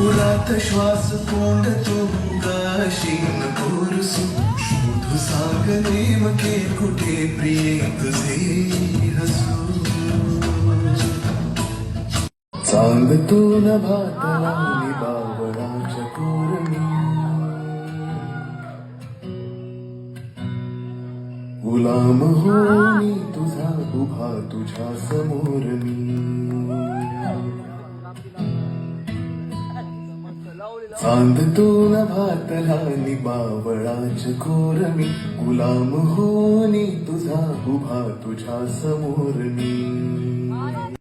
उरात श्वास कोंडतो काशीन कोरसू शोधू सांग नेमके कुठे प्रिये तुझे हसू सांगतो न भातला बावळाच्या कोरणी गुलाम होणी तुझा उभा तुझ्या समोर मी चांदतो न भातला बावळाच्या कोरणी गुलाम होणी तुझा उभा तुझ्या समोर मी